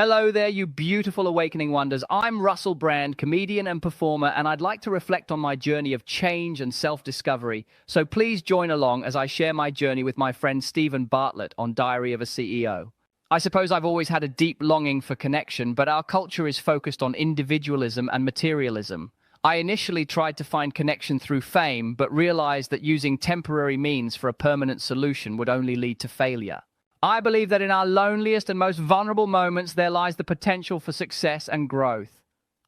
Hello there, you beautiful awakening wonders. I'm Russel Brand, comedian and performer, and I'd like to reflect on my journey of change and self-discovery. So please join along as I share my journey with my friend Steven Bartlett on Diary of a CEO. I suppose I've always had a deep longing for connection, but our culture is focused on individualism and materialism. I initially tried to find connection through fame, but realized that using temporary means for a permanent solution would only lead to failure. I believe that in our loneliest and most vulnerable moments, there lies the potential for success and growth.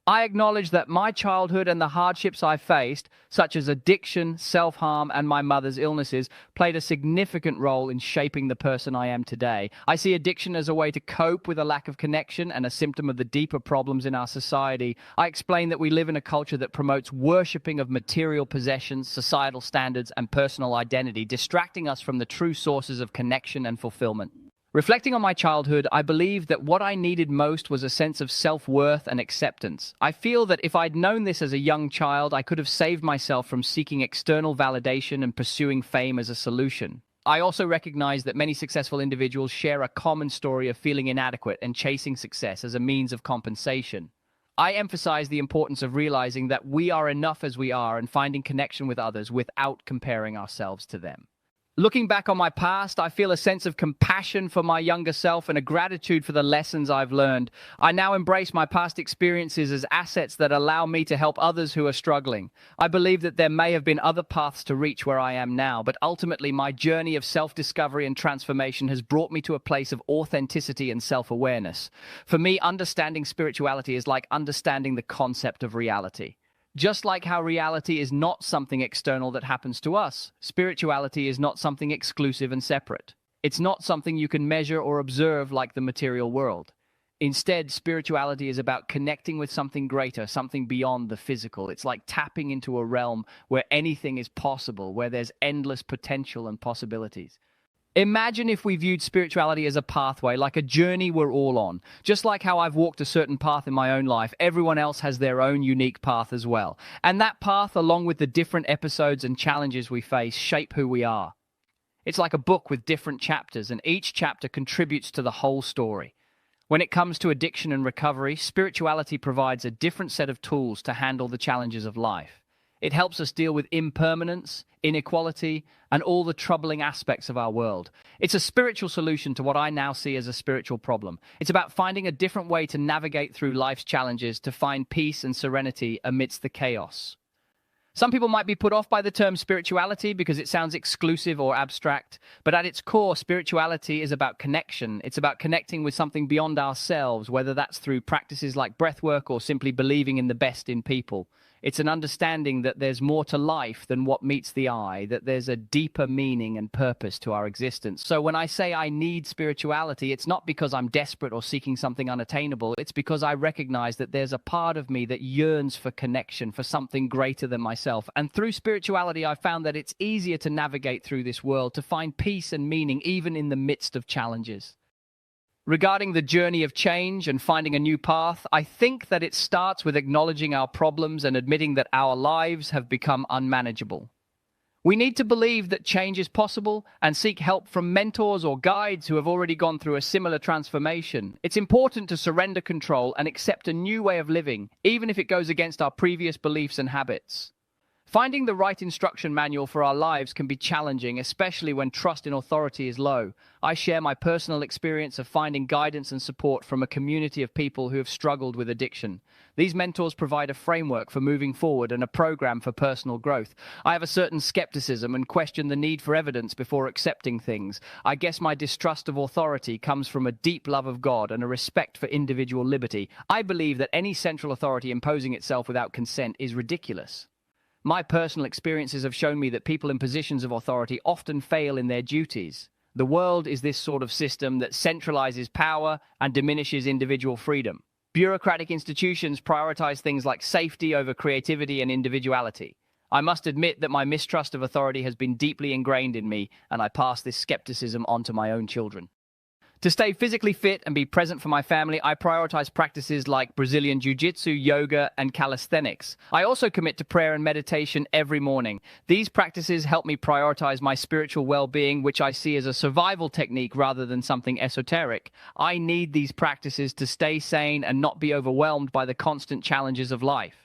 I acknowledge that my childhood and the hardships I faced, such as addiction, self-harm, and my mother's illnesses, played a significant role in shaping the person I am today. I see addiction as a way to cope with a lack of connection and a symptom of the deeper problems in our society. I explain that we live in a culture that promotes worshipping of material possessions, societal standards, and personal identity, distracting us from the true sources of connection and fulfillment. Reflecting on my childhood, I believe that what I needed most was a sense of self-worth and acceptance. I feel that if I'd known this as a young child, I could have saved myself from seeking external validation and pursuing fame as a solution. I also recognize that many successful individuals share a common story of feeling inadequate and chasing success as a means of compensation. I emphasize the importance of realizing that we are enough as we are and finding connection with others without comparing ourselves to them. Looking back on my past, I feel a sense of compassion for my younger self and a gratitude for the lessons I've learned. I now embrace my past experiences as assets that allow me to help others who are struggling. I believe that there may have been other paths to reach where I am now, but ultimately my journey of self-discovery and transformation has brought me to a place of authenticity and self-awareness. For me, understanding spirituality is like understanding the concept of reality. Just like how reality is not something external that happens to us, spirituality is not something exclusive and separate. It's not something you can measure or observe like the material world. Instead, spirituality is about connecting with something greater, something beyond the physical. It's like tapping into a realm where anything is possible, where there's endless potential and possibilities. Imagine if we viewed spirituality as a pathway, like a journey we're all on. Just like how I've walked a certain path in my own life, everyone else has their own unique path as well. And that path, along with the different episodes and challenges we face, shape who we are. It's like a book with different chapters, and each chapter contributes to the whole story. When it comes to addiction and recovery, spirituality provides a different set of tools to handle the challenges of life. It helps us deal with impermanence, inequality, and all the troubling aspects of our world. It's a spiritual solution to what I now see as a spiritual problem. It's about finding a different way to navigate through life's challenges, to find peace and serenity amidst the chaos. Some people might be put off by the term spirituality because it sounds exclusive or abstract, but at its core, spirituality is about connection. It's about connecting with something beyond ourselves, whether that's through practices like breathwork or simply believing in the best in people. It's an understanding that there's more to life than what meets the eye, that there's a deeper meaning and purpose to our existence. So when I say I need spirituality, it's not because I'm desperate or seeking something unattainable. It's because I recognize that there's a part of me that yearns for connection, for something greater than myself. And through spirituality, I've found that it's easier to navigate through this world, to find peace and meaning even in the midst of challenges. Regarding the journey of change and finding a new path, I think that it starts with acknowledging our problems and admitting that our lives have become unmanageable. We need to believe that change is possible and seek help from mentors or guides who have already gone through a similar transformation. It's important to surrender control and accept a new way of living, even if it goes against our previous beliefs and habits. Finding the right instruction manual for our lives can be challenging, especially when trust in authority is low. I share my personal experience of finding guidance and support from a community of people who have struggled with addiction. These mentors provide a framework for moving forward and a program for personal growth. I have a certain skepticism and question the need for evidence before accepting things. I guess my distrust of authority comes from a deep love of God and a respect for individual liberty. I believe that any central authority imposing itself without consent is ridiculous. My personal experiences have shown me that people in positions of authority often fail in their duties. The world is this sort of system that centralizes power and diminishes individual freedom. Bureaucratic institutions prioritize things like safety over creativity and individuality. I must admit that my mistrust of authority has been deeply ingrained in me, and I pass this skepticism on to my own children. To stay physically fit and be present for my family, I prioritize practices like Brazilian Jiu Jitsu, yoga, and calisthenics. I also commit to prayer and meditation every morning. These practices help me prioritize my spiritual well-being, which I see as a survival technique rather than something esoteric. I need these practices to stay sane and not be overwhelmed by the constant challenges of life.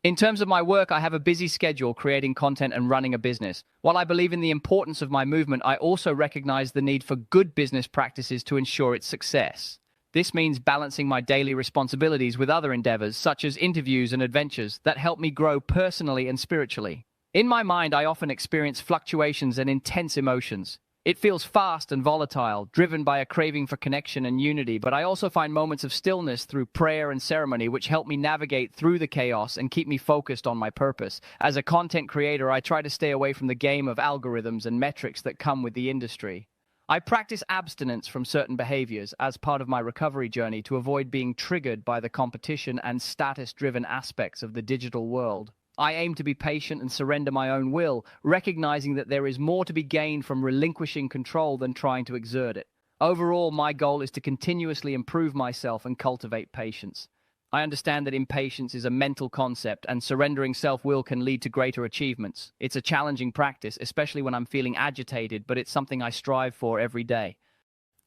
In terms of my work, I have a busy schedule creating content and running a business. While I believe in the importance of my movement, I also recognize the need for good business practices to ensure its success. This means balancing my daily responsibilities with other endeavors, such as interviews and adventures, that help me grow personally and spiritually. In my mind, I often experience fluctuations and intense emotions. It feels fast and volatile, driven by a craving for connection and unity, but I also find moments of stillness through prayer and ceremony which help me navigate through the chaos and keep me focused on my purpose. As a content creator, I try to stay away from the game of algorithms and metrics that come with the industry. I practice abstinence from certain behaviors as part of my recovery journey to avoid being triggered by the competition and status-driven aspects of the digital world. I aim to be patient and surrender my own will, recognizing that there is more to be gained from relinquishing control than trying to exert it. Overall, my goal is to continuously improve myself and cultivate patience. I understand that impatience is a mental concept, and surrendering self-will can lead to greater achievements. It's a challenging practice, especially when I'm feeling agitated, but it's something I strive for every day.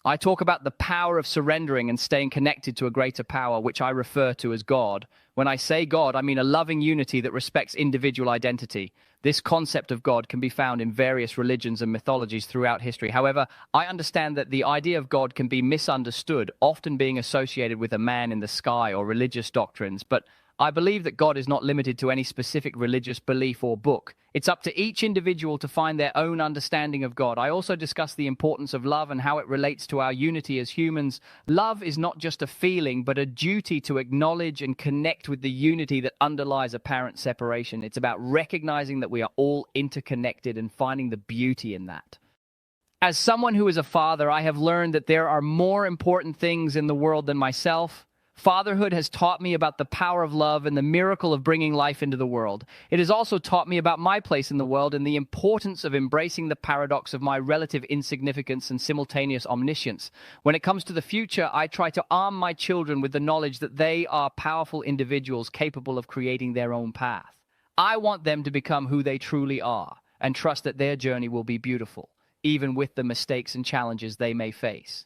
I talk about the power of surrendering and staying connected to a greater power, which I refer to as God. When I say God, I mean a loving unity that respects individual identity. This concept of God can be found in various religions and mythologies throughout history. However, I understand that the idea of God can be misunderstood, often being associated with a man in the sky or religious doctrines, but I believe that God is not limited to any specific religious belief or book. It's up to each individual to find their own understanding of God. I also discuss the importance of love and how it relates to our unity as humans. Love is not just a feeling, but a duty to acknowledge and connect with the unity that underlies apparent separation. It's about recognizing that we are all interconnected and finding the beauty in that. As someone who is a father, I have learned that there are more important things in the world than myself. Fatherhood has taught me about the power of love and the miracle of bringing life into the world. It has also taught me about my place in the world and the importance of embracing the paradox of my relative insignificance and simultaneous omniscience. When it comes to the future, I try to arm my children with the knowledge that they are powerful individuals capable of creating their own path. I want them to become who they truly are and trust that their journey will be beautiful, even with the mistakes and challenges they may face.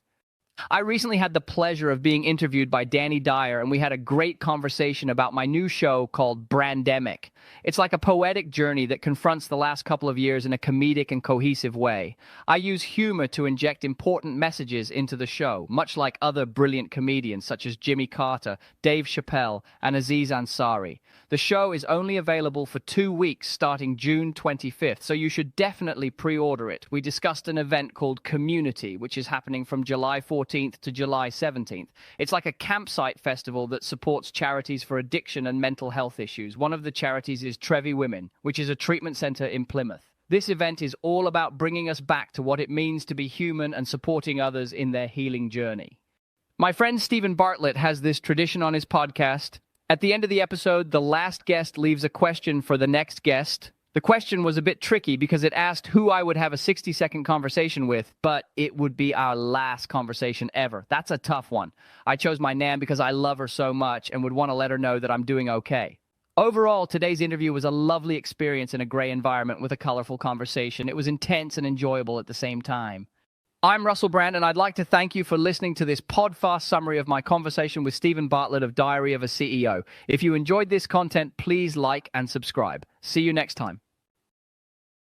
I recently had the pleasure of being interviewed by Danny Dyer, and we had a great conversation about my new show called Brandemic. It's like a poetic journey that confronts the last couple of years in a comedic and cohesive way. I use humor to inject important messages into the show, much like other brilliant comedians such as Jimmy Carter, Dave Chappelle, and Aziz Ansari. The show is only available for 2 weeks starting June 25th, so you should definitely pre-order it. We discussed an event called Community, which is happening from July 14th to July 17th. It's like a campsite festival that supports charities for addiction and mental health issues. One of the charities is Trevi Women, which is a treatment center in Plymouth. This event is all about bringing us back to what it means to be human and supporting others in their healing journey. My friend Steven Bartlett has this tradition on his podcast. At the end of the episode, the last guest leaves a question for the next guest. The question was a bit tricky because it asked who I would have a 60-second conversation with, but it would be our last conversation ever. That's a tough one. I chose my Nan because I love her so much and would want to let her know that I'm doing okay. Overall, today's interview was a lovely experience in a gray environment with a colorful conversation. It was intense and enjoyable at the same time. I'm Russel Brand, and I'd like to thank you for listening to this PodFast summary of my conversation with Steven Bartlett of Diary of a CEO. If you enjoyed this content, please like and subscribe. See you next time.